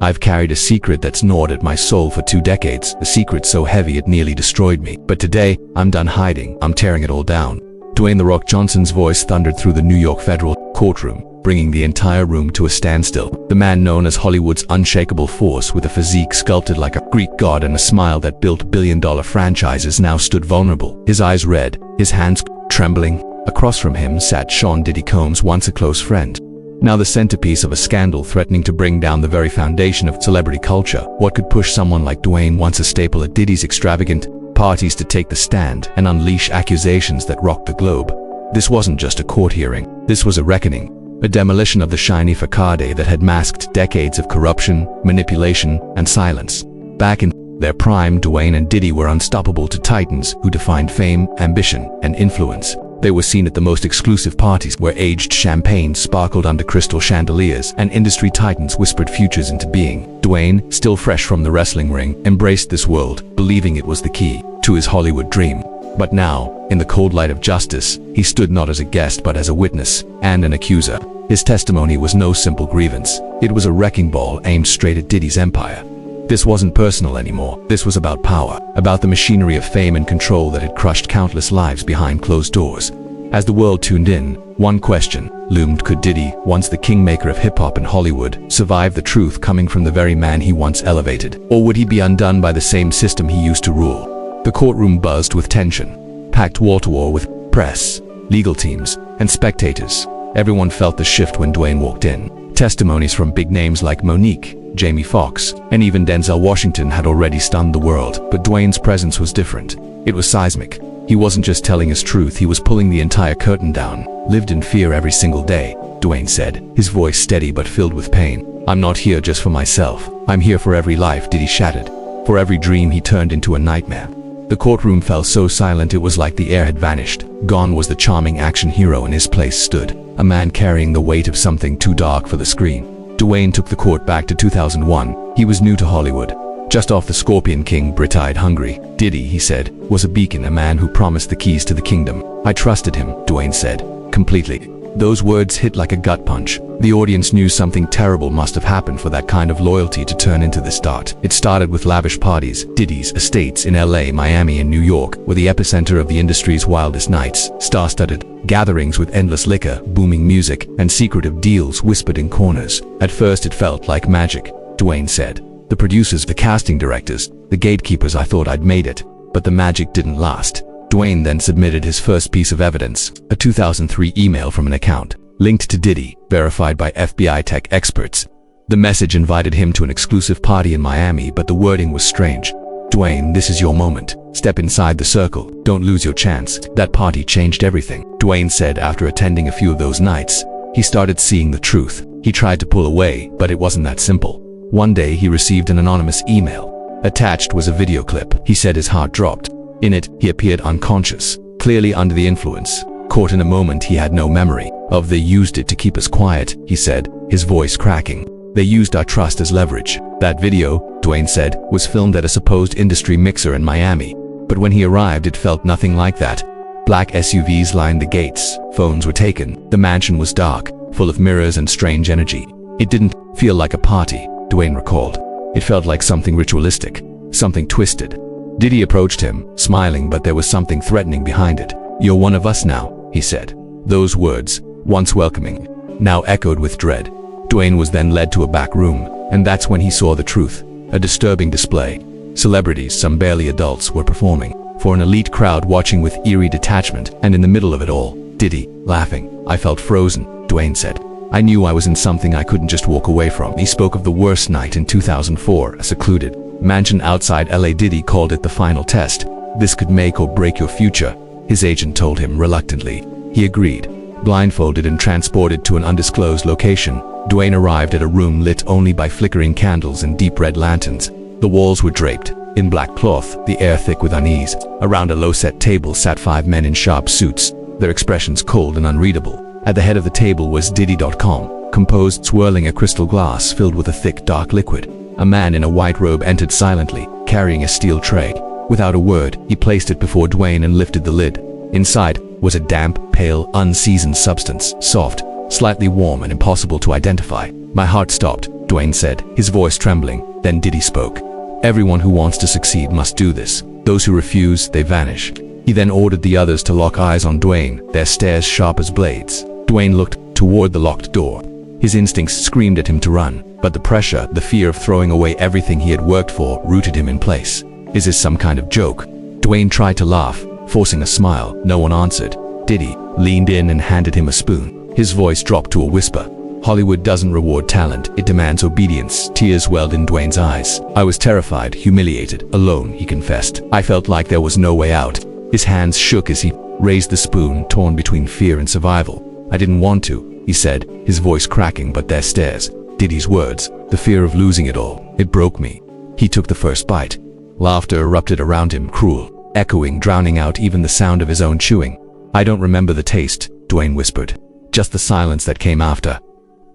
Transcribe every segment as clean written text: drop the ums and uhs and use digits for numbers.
I've carried a secret that's gnawed at my soul for 2 decades, a secret so heavy it nearly destroyed me. But today, I'm done hiding. I'm tearing it all down." Dwayne "The Rock" Johnson's voice thundered through the New York federal courtroom, bringing the entire room to a standstill. The man known as Hollywood's unshakable force, with a physique sculpted like a Greek god and a smile that built billion-dollar franchises, now stood vulnerable, his eyes red, his hands trembling. Across from him sat Sean "Diddy" Combs, once a close friend, now the centerpiece of a scandal threatening to bring down the very foundation of celebrity culture. What could push someone like Dwayne, once a staple at Diddy's extravagant parties, to take the stand and unleash accusations that rocked the globe? This wasn't just a court hearing. This was a reckoning, a demolition of the shiny facade that had masked decades of corruption, manipulation, and silence. Back in their prime, Dwayne and Diddy were unstoppable to titans who defined fame, ambition, and influence. They were seen at the most exclusive parties where aged champagne sparkled under crystal chandeliers and industry titans whispered futures into being. Dwayne, still fresh from the wrestling ring, embraced this world, believing it was the key to his Hollywood dream. But now, in the cold light of justice, he stood not as a guest but as a witness and an accuser. His testimony was no simple grievance. It was a wrecking ball aimed straight at Diddy's empire. This wasn't personal anymore. This was about power, about the machinery of fame and control that had crushed countless lives behind closed doors. As the world tuned in, one question loomed: could Diddy, once the kingmaker of hip-hop and Hollywood, survive the truth coming from the very man he once elevated? Or would he be undone by the same system he used to rule? The courtroom buzzed with tension, packed wall-to-wall with press, legal teams, and spectators. Everyone felt the shift when Dwayne walked in. Testimonies from big names like Monique, Jamie Foxx, and even Denzel Washington had already stunned the world, but Dwayne's presence was different. It was seismic. He wasn't just telling his truth, he was pulling the entire curtain down. "Lived in fear every single day," Dwayne said, his voice steady but filled with pain. "I'm not here just for myself. I'm here for every life Diddy shattered, for every dream he turned into a nightmare." The courtroom fell so silent it was like the air had vanished. Gone was the charming action hero, in his place stood a man carrying the weight of something too dark for the screen. Dwayne took the court back to 2001. He was new to Hollywood, just off the Scorpion King, bright-eyed, hungry. Diddy, he said, was a beacon, a man who promised the keys to the kingdom. "I trusted him," Dwayne said, "completely." Those words hit like a gut punch. The audience knew something terrible must have happened for that kind of loyalty to turn into this dart. It started with lavish parties. Diddy's estates in LA, Miami, and New York were the epicenter of the industry's wildest nights. Star-studded gatherings with endless liquor, booming music, and secretive deals whispered in corners. At first it felt like magic, Dwayne said. The producers, the casting directors, the gatekeepers, I thought I'd made it. But the magic didn't last. Dwayne then submitted his first piece of evidence, a 2003 email from an account linked to Diddy, verified by FBI tech experts. The message invited him to an exclusive party in Miami, but the wording was strange. "Dwayne, this is your moment. Step inside the circle. Don't lose your chance." That party changed everything, Dwayne said after attending a few of those nights. He started seeing the truth. He tried to pull away, but it wasn't that simple. One day he received an anonymous email. Attached was a video clip. He said his heart dropped. In it, he appeared unconscious, clearly under the influence, caught in a moment he had no memory of. "They used it to keep us quiet," he said, his voice cracking. "They used our trust as leverage." That video, Dwayne said, was filmed at a supposed industry mixer in Miami. But when he arrived, it felt nothing like that. Black SUVs lined the gates, phones were taken, the mansion was dark, full of mirrors and strange energy. It didn't feel like a party, Dwayne recalled. It felt like something ritualistic, something twisted. Diddy approached him, smiling, but there was something threatening behind it. "You're one of us now," he said. Those words, once welcoming, now echoed with dread. Dwayne was then led to a back room, and that's when he saw the truth. A disturbing display. Celebrities, some barely adults, were performing for an elite crowd watching with eerie detachment, and in the middle of it all, Diddy, laughing. "I felt frozen," Dwayne said. "I knew I was in something I couldn't just walk away from." He spoke of the worst night in 2004, a secluded mansion outside LA. Diddy called it the final test. "This could make or break your future," his agent told him reluctantly. He agreed. Blindfolded and transported to an undisclosed location, Dwayne arrived at a room lit only by flickering candles and deep red lanterns. The walls were draped in black cloth, the air thick with unease. Around a low-set table sat 5 men in sharp suits, their expressions cold and unreadable. At the head of the table was Diddy.com, composed, swirling a crystal glass filled with a thick, dark liquid. A man in a white robe entered silently, carrying a steel tray. Without a word, he placed it before Dwayne and lifted the lid. Inside was a damp, pale, unseasoned substance, soft, slightly warm, and impossible to identify. My heart stopped, Dwayne said, his voice trembling. Then Diddy spoke. Everyone who wants to succeed must do this. Those who refuse, they vanish. He then ordered the others to lock eyes on Dwayne, their stares sharp as blades. Dwayne looked toward the locked door. His instincts screamed at him to run, but the pressure, the fear of throwing away everything he had worked for, rooted him in place. Is this some kind of joke? Dwayne tried to laugh, forcing a smile. No one answered. Diddy leaned in and handed him a spoon. His voice dropped to a whisper. Hollywood doesn't reward talent, it demands obedience. Tears welled in Dwayne's eyes. I was terrified, humiliated, alone, he confessed. I felt like there was no way out. His hands shook as he raised the spoon, torn between fear and survival. I didn't want to, he said, his voice cracking, but their stares. Diddy's words, the fear of losing it all, it broke me. He took the first bite. Laughter erupted around him, cruel, echoing, drowning out even the sound of his own chewing. I don't remember the taste, Dwayne whispered. Just the silence that came after.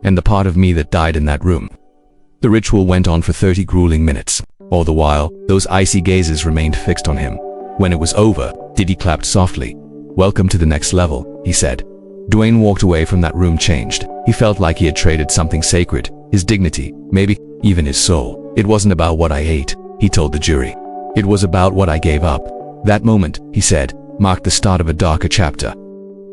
And the part of me that died in that room. The ritual went on for 30 grueling minutes. All the while, those icy gazes remained fixed on him. When it was over, Diddy clapped softly. Welcome to the next level, he said. Dwayne walked away from that room changed. He felt like he had traded something sacred, his dignity, maybe even his soul. It wasn't about what I ate, he told the jury. It was about what I gave up. That moment, he said, marked the start of a darker chapter.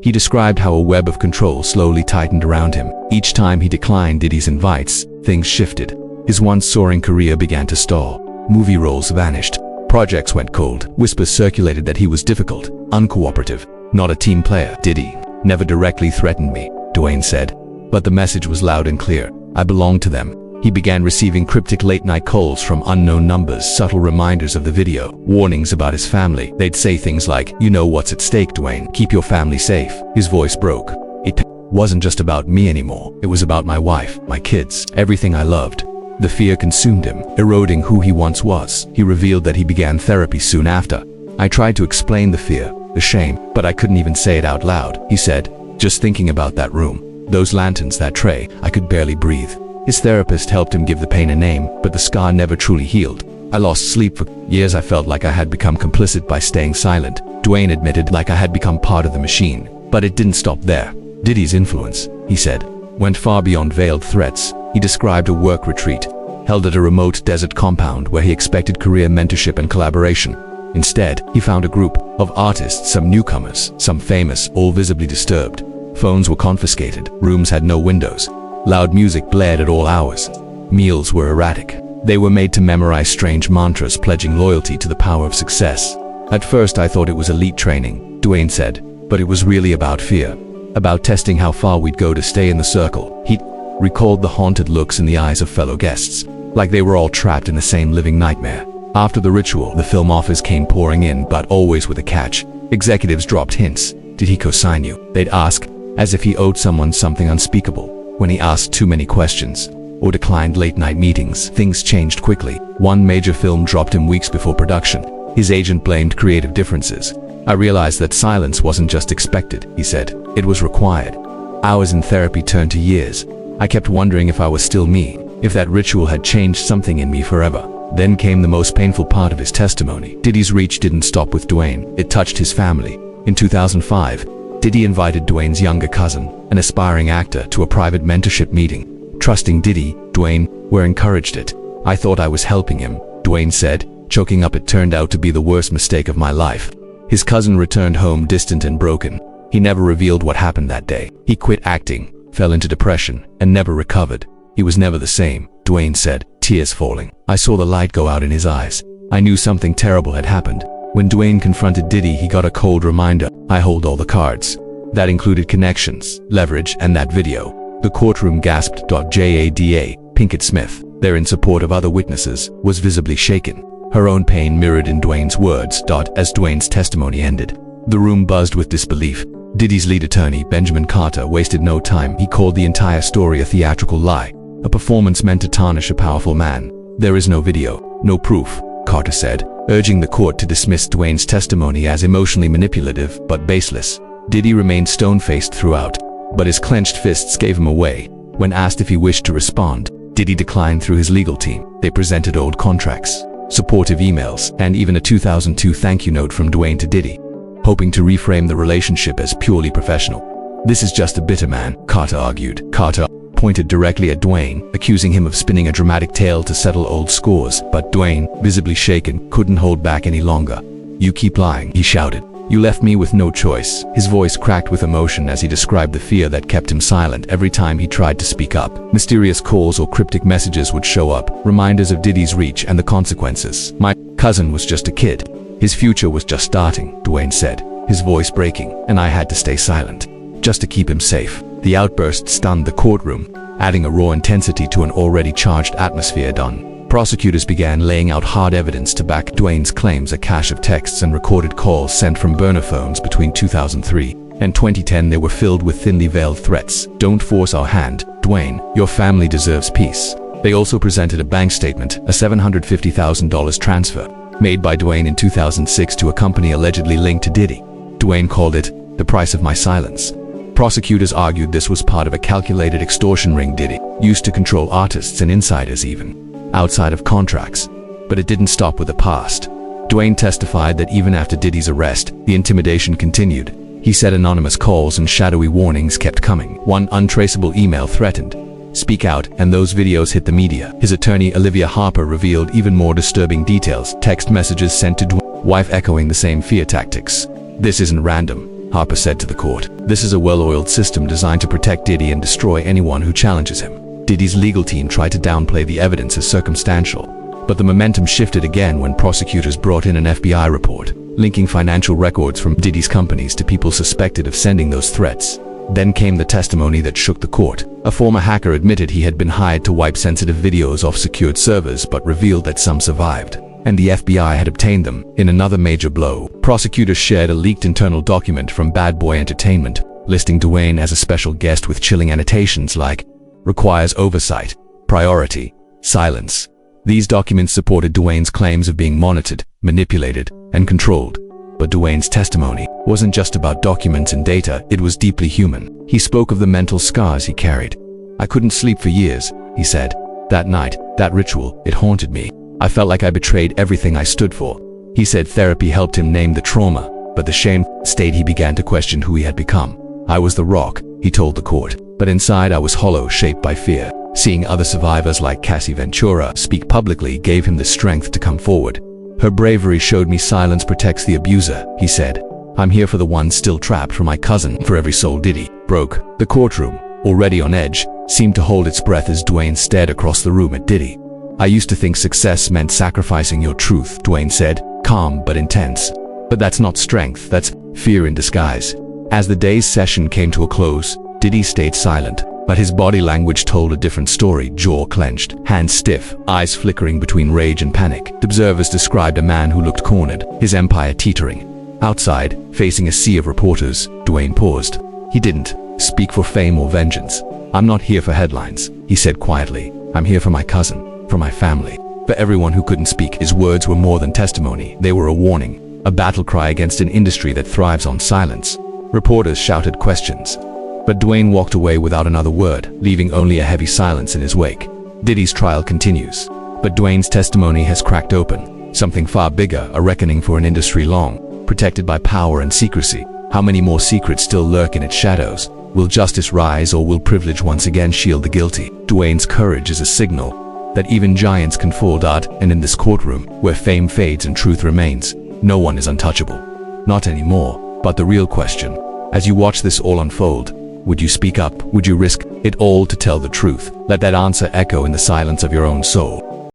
He described how a web of control slowly tightened around him. Each time he declined Diddy's invites, things shifted. His once soaring career began to stall. Movie roles vanished. Projects went cold. Whispers circulated that he was difficult, uncooperative, not a team player. Diddy never directly threatened me, Dwayne said. But the message was loud and clear. I belonged to them. He began receiving cryptic late-night calls from unknown numbers, subtle reminders of the video, warnings about his family. They'd say things like, you know what's at stake, Dwayne. Keep your family safe. His voice broke. It wasn't just about me anymore. It was about my wife, my kids, everything I loved. The fear consumed him, eroding who he once was. He revealed that he began therapy soon after. I tried to explain the fear, the shame, but I couldn't even say it out loud. He said, just thinking about that room, those lanterns, that tray, I could barely breathe. His therapist helped him give the pain a name, but the scar never truly healed. I lost sleep for years. I felt like I had become complicit by staying silent. Dwayne admitted, like I had become part of the machine. But it didn't stop there. Diddy's influence, he said, went far beyond veiled threats. He described a work retreat, held at a remote desert compound where he expected career mentorship and collaboration. Instead, he found a group of artists, some newcomers, some famous, all visibly disturbed. Phones were confiscated, rooms had no windows. Loud music blared at all hours. Meals were erratic. They were made to memorize strange mantras pledging loyalty to the power of success. At first I thought it was elite training, Dwayne said, but it was really about fear. About testing how far we'd go to stay in the circle. He recalled the haunted looks in the eyes of fellow guests, like they were all trapped in the same living nightmare. After the ritual, the film offers came pouring in, but always with a catch. Executives dropped hints. Did he co-sign you? They'd ask, as if he owed someone something unspeakable. When he asked too many questions, or declined late-night meetings, things changed quickly. One major film dropped him weeks before production. His agent blamed creative differences. I realized that silence wasn't just expected, he said. It was required. Hours in therapy turned to years. I kept wondering if I was still me, if that ritual had changed something in me forever. Then came the most painful part of his testimony. Diddy's reach didn't stop with Dwayne. It touched his family. In 2005, Diddy invited Dwayne's younger cousin, an aspiring actor, to a private mentorship meeting. Trusting Diddy, Dwayne were encouraged it. I thought I was helping him, Dwayne said, choking up. It turned out to be the worst mistake of my life. His cousin returned home distant and broken. He never revealed what happened that day. He quit acting, fell into depression, and never recovered. He was never the same, Dwayne said, tears falling. I saw the light go out in his eyes. I knew something terrible had happened. When Dwayne confronted Diddy, he got a cold reminder. I hold all the cards. That included connections, leverage, and that video. The courtroom gasped. Jada Pinkett Smith, there in support of other witnesses, was visibly shaken. Her own pain mirrored in Dwayne's words. As Dwayne's testimony ended, the room buzzed with disbelief. Diddy's lead attorney, Benjamin Carter, wasted no time. He called the entire story a theatrical lie, a performance meant to tarnish a powerful man. There is no video, no proof, Carter said, urging the court to dismiss Dwayne's testimony as emotionally manipulative but baseless. Diddy remained stone-faced throughout, but his clenched fists gave him away. When asked if he wished to respond, Diddy declined through his legal team. They presented old contracts, supportive emails, and even a 2002 thank you note from Dwayne to Diddy, hoping to reframe the relationship as purely professional. This is just a bitter man, Carter argued. Carter pointed directly at Dwayne, accusing him of spinning a dramatic tale to settle old scores. But Dwayne, visibly shaken, couldn't hold back any longer. "You keep lying," he shouted. "You left me with no choice." His voice cracked with emotion as he described the fear that kept him silent every time he tried to speak up. Mysterious calls or cryptic messages would show up, reminders of Diddy's reach and the consequences. "My cousin was just a kid. His future was just starting," Dwayne said, his voice breaking, "and I had to stay silent, just to keep him safe." The outburst stunned the courtroom, adding a raw intensity to an already charged atmosphere. Prosecutors began laying out hard evidence to back Dwayne's claims, a cache of texts and recorded calls sent from burner phones between 2003 and 2010. They were filled with thinly veiled threats. "Don't force our hand, Dwayne. Your family deserves peace." They also presented a bank statement, a $750,000 transfer, made by Dwayne in 2006 to a company allegedly linked to Diddy. Dwayne called it the price of my silence. Prosecutors argued this was part of a calculated extortion ring Diddy used to control artists and insiders even outside of contracts. But it didn't stop with the past. Dwayne testified that even after Diddy's arrest, the intimidation continued. He said anonymous calls and shadowy warnings kept coming. One untraceable email threatened, "Speak out," and those videos hit the media. His attorney Olivia Harper revealed even more disturbing details. Text messages sent to Dwayne's wife echoing the same fear tactics. "This isn't random," Harper said to the court. "This is a well-oiled system designed to protect Diddy and destroy anyone who challenges him." Diddy's legal team tried to downplay the evidence as circumstantial, but the momentum shifted again when prosecutors brought in an FBI report, linking financial records from Diddy's companies to people suspected of sending those threats. Then came the testimony that shook the court. A former hacker admitted he had been hired to wipe sensitive videos off secured servers, but revealed that some survived, and the FBI had obtained them. In another major blow, prosecutors shared a leaked internal document from Bad Boy Entertainment, listing Dwayne as a special guest with chilling annotations like, "Requires oversight, priority, silence." These documents supported Dwayne's claims of being monitored, manipulated, and controlled. But Dwayne's testimony wasn't just about documents and data, it was deeply human. He spoke of the mental scars he carried. "I couldn't sleep for years," he said. "That night, that ritual, it haunted me. I felt like I betrayed everything I stood for." He said therapy helped him name the trauma, but the shame stayed. He began to question who he had become. "I was the rock," he told the court, "but inside I was hollow, shaped by fear." Seeing other survivors like Cassie Ventura speak publicly gave him the strength to come forward. "Her bravery showed me silence protects the abuser," he said. "I'm here for the ones still trapped, for my cousin, for every soul Diddy broke." The courtroom, already on edge, seemed to hold its breath as Dwayne stared across the room at Diddy. "I used to think success meant sacrificing your truth," Dwayne said, calm but intense. "But that's not strength, that's fear in disguise." As the day's session came to a close, Diddy stayed silent, but his body language told a different story. Jaw clenched, hands stiff, eyes flickering between rage and panic. Observers described a man who looked cornered, his empire teetering. Outside, facing a sea of reporters, Dwayne paused. He didn't speak for fame or vengeance. "I'm not here for headlines," he said quietly. "I'm here for my cousin, for my family, for everyone who couldn't speak." His words were more than testimony. They were a warning, a battle cry against an industry that thrives on silence. Reporters shouted questions, but Dwayne walked away without another word, leaving only a heavy silence in his wake. Diddy's trial continues, but Dwayne's testimony has cracked open something far bigger, a reckoning for an industry long protected by power and secrecy. How many more secrets still lurk in its shadows? Will justice rise, or will privilege once again shield the guilty? Dwayne's courage is a signal that even giants can fall. And in this courtroom, where fame fades and truth remains, no one is untouchable. Not anymore. But the real question, as you watch this all unfold, would you speak up? Would you risk it all to tell the truth? Let that answer echo in the silence of your own soul.